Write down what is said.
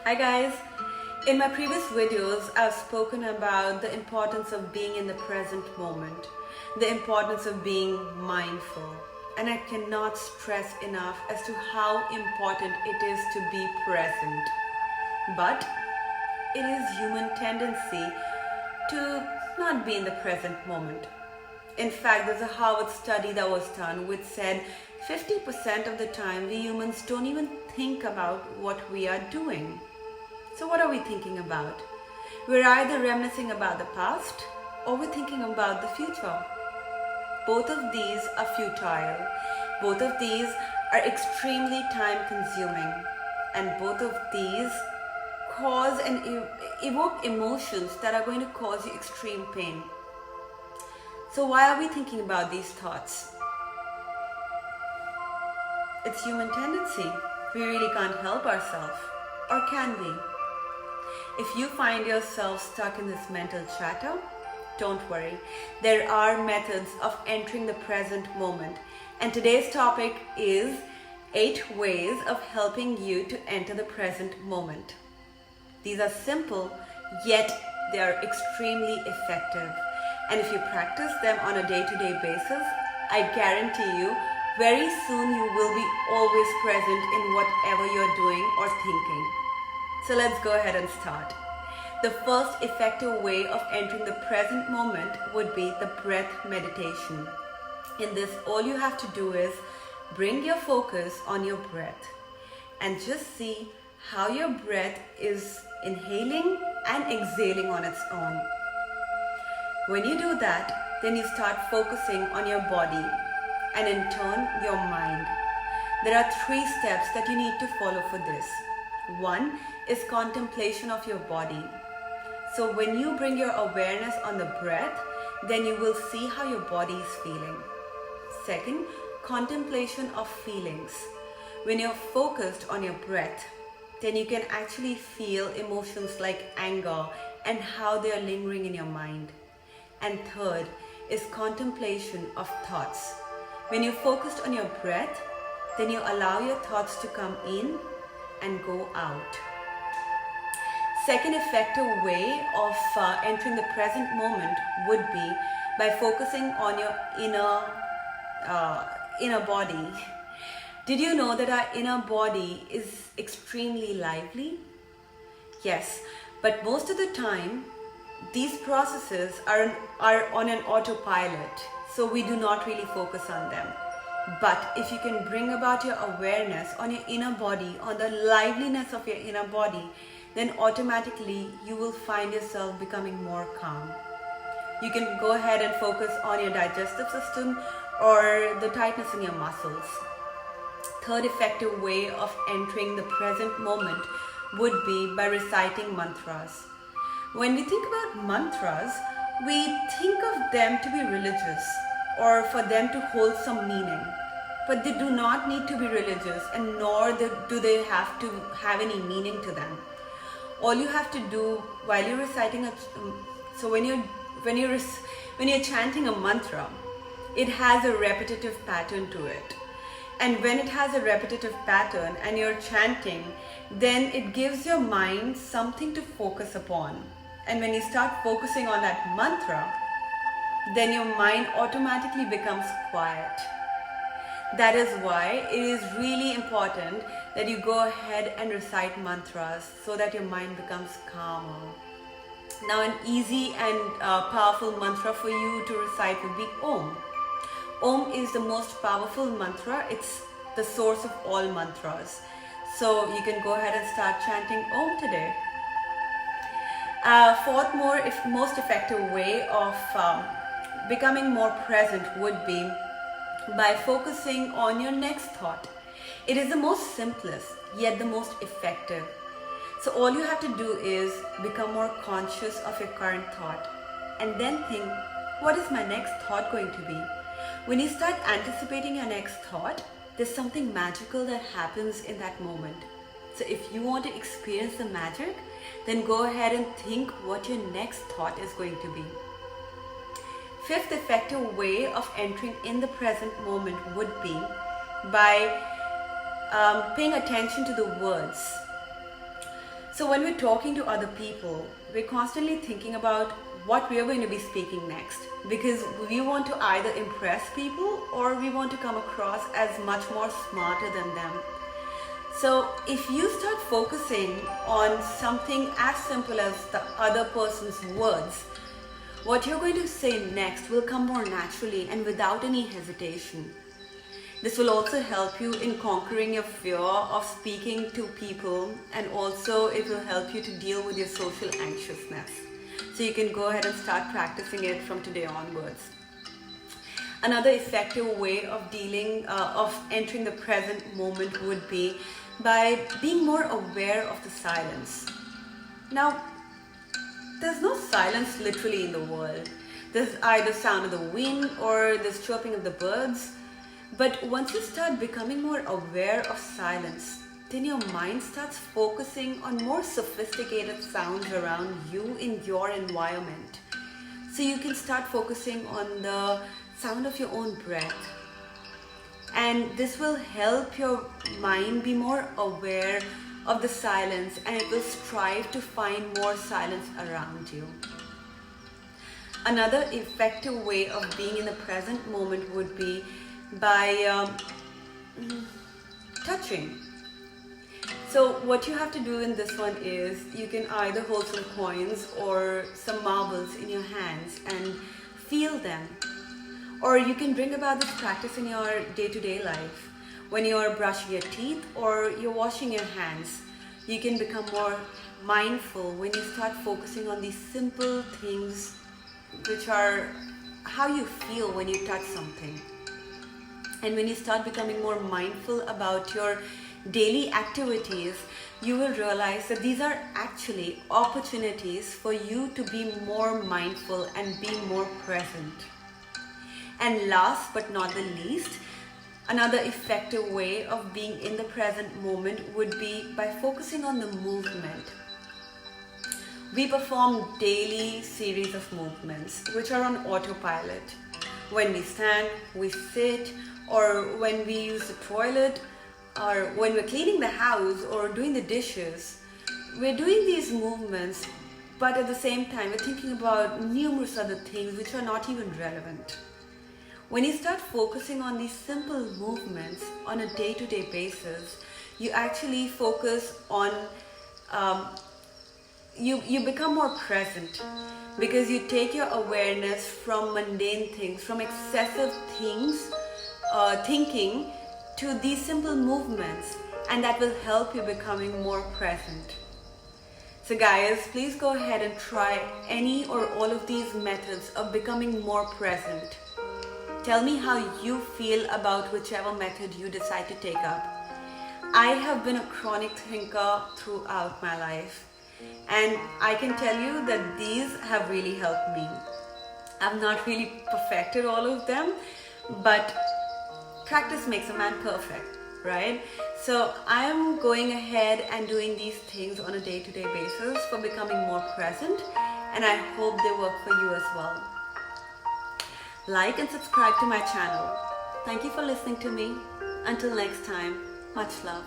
Hi guys, in my previous videos I've spoken about the importance of being in the present moment, the importance of being mindful, and I cannot stress enough as to how important it is to be present. But it is human tendency to not be in the present moment. In fact, there's a Harvard study that was done which said 50% of the time we humans don't even think about what we are doing. So what are we thinking about? We're either reminiscing about the past or we're thinking about the future. Both of these are futile. Both of these are extremely time consuming. And both of these cause and evoke emotions that are going to cause you extreme pain. So why are we thinking about these thoughts? It's human tendency. We really can't help ourselves. Or can we? If you find yourself stuck in this mental chatter, don't worry. There are methods of entering the present moment. And today's topic is 8 ways of helping you to enter the present moment. These are simple, yet they are extremely effective. And if you practice them on a day-to-day basis, I guarantee you, very soon you will be always present in whatever you're doing or thinking. So let's go ahead and start. The first effective way of entering the present moment would be the breath meditation. In this, all you have to do is bring your focus on your breath and just see how your breath is inhaling and exhaling on its own. When you do that, then you start focusing on your body and in turn your mind. There are 3 steps that you need to follow for this. 1 is contemplation of your body. So when you bring your awareness on the breath, then you will see how your body is feeling. 2, contemplation of feelings. When you're focused on your breath, then you can actually feel emotions like anger and how they are lingering in your mind. And 3 is contemplation of thoughts. When you're focused on your breath, then you allow your thoughts to come in and go out. Second effective way of entering the present moment would be by focusing on your inner body. Did you know that our inner body is extremely lively? Yes, but most of the time these processes are on an autopilot, so we do not really focus on them. But if you can bring about your awareness on your inner body, on the liveliness of your inner body, then automatically you will find yourself becoming more calm. You can go ahead and focus on your digestive system or the tightness in your muscles. Third effective way of entering the present moment would be by reciting mantras. When we think about mantras, we think of them to be religious or for them to hold some meaning. But they do not need to be religious, and nor do they have to have any meaning to them. All you have to do while you're reciting when you're chanting a mantra, it has a repetitive pattern to it. And when it has a repetitive pattern and you're chanting, then it gives your mind something to focus upon. And when you start focusing on that mantra, then your mind automatically becomes quiet. That is why it is really important that you go ahead and recite mantras so that your mind becomes calmer. Now an easy and powerful mantra for you to recite would be Om. Om is the most powerful mantra. It's the source of all mantras. So you can go ahead and start chanting Om today. Fourth most effective way of becoming more present would be by focusing on your next thought. It is the most simplest, yet the most effective. So all you have to do is become more conscious of your current thought and then think, what is my next thought going to be? When you start anticipating your next thought, there's something magical that happens in that moment. So if you want to experience the magic, then go ahead and think what your next thought is going to be. Fifth effective way of entering in the present moment would be by paying attention to the words. So when we're talking to other people, we're constantly thinking about what we are going to be speaking next, because we want to either impress people or we want to come across as much more smarter than them. So if you start focusing on something as simple as the other person's words, what you're going to say next will come more naturally and without any hesitation. This will also help you in conquering your fear of speaking to people, and also it will help you to deal with your social anxiousness. So you can go ahead and start practicing it from today onwards. Another effective way of entering the present moment would be by being more aware of the silence. Now, there's no silence literally in the world. There's either sound of the wind or the chirping of the birds. But once you start becoming more aware of silence, then your mind starts focusing on more sophisticated sounds around you in your environment. So you can start focusing on the sound of your own breath. And this will help your mind be more aware of the silence, and it will strive to find more silence around you. Another effective way of being in the present moment would be by touching. So what you have to do in this one is you can either hold some coins or some marbles in your hands and feel them. Or you can bring about this practice in your day-to-day life. When you're brushing your teeth or you're washing your hands, you can become more mindful when you start focusing on these simple things, which are how you feel when you touch something. And when you start becoming more mindful about your daily activities, you will realize that these are actually opportunities for you to be more mindful and be more present. And last but not the least, another effective way of being in the present moment would be by focusing on the movement. We perform daily series of movements which are on autopilot. When we stand, we sit, or when we use the toilet, or when we're cleaning the house or doing the dishes, we're doing these movements, but at the same time we're thinking about numerous other things which are not even relevant. When you start focusing on these simple movements on a day-to-day basis, you actually focus on, you become more present, because you take your awareness from mundane things, from excessive things, thinking, to these simple movements, and that will help you becoming more present. So guys, please go ahead and try any or all of these methods of becoming more present. Tell me how you feel about whichever method you decide to take up. I have been a chronic thinker throughout my life, and I can tell you that these have really helped me. I've not really perfected all of them, but practice makes a man perfect, right? So I am going ahead and doing these things on a day-to-day basis for becoming more present, and I hope they work for you as well. Like and subscribe to my channel. Thank you for listening to me. Until next time, much love.